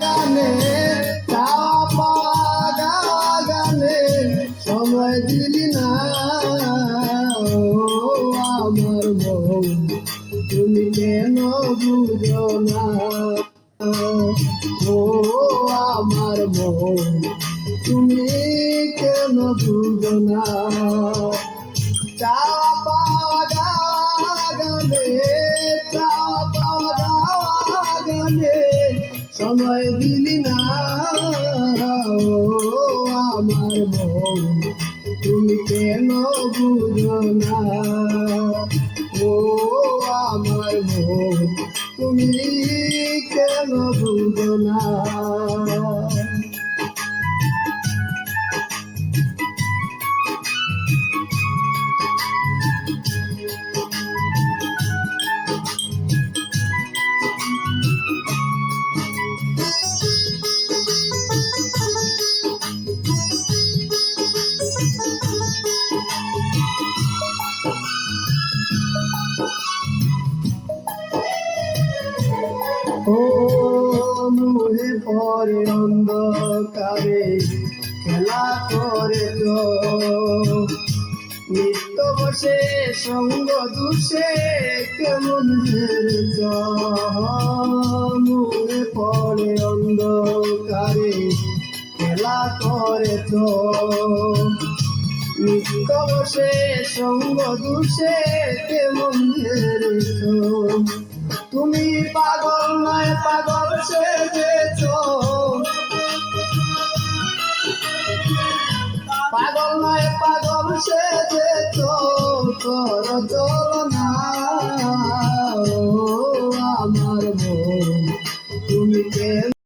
গানে গানে সময় দিলি না আমার বউ তুমি কেন বুঝো না ও আমার বউ তুমি কেন বুঝো না চাপা গানে সময় দিলি না ও আমার বউ তুমি কেন বুঝো না ও আমার বউ তুমি কেন বুঝো না ও মুহে পরে অন্ধকারে খেলা করে তো নিত্য বসে সঙ্গ দুষে কেমন মুহে পরে অন্ধকারে খেলা করে তো নিত্য বসে সঙ্গ দুষে কেমন তুমি পাগল নয় পাগল সে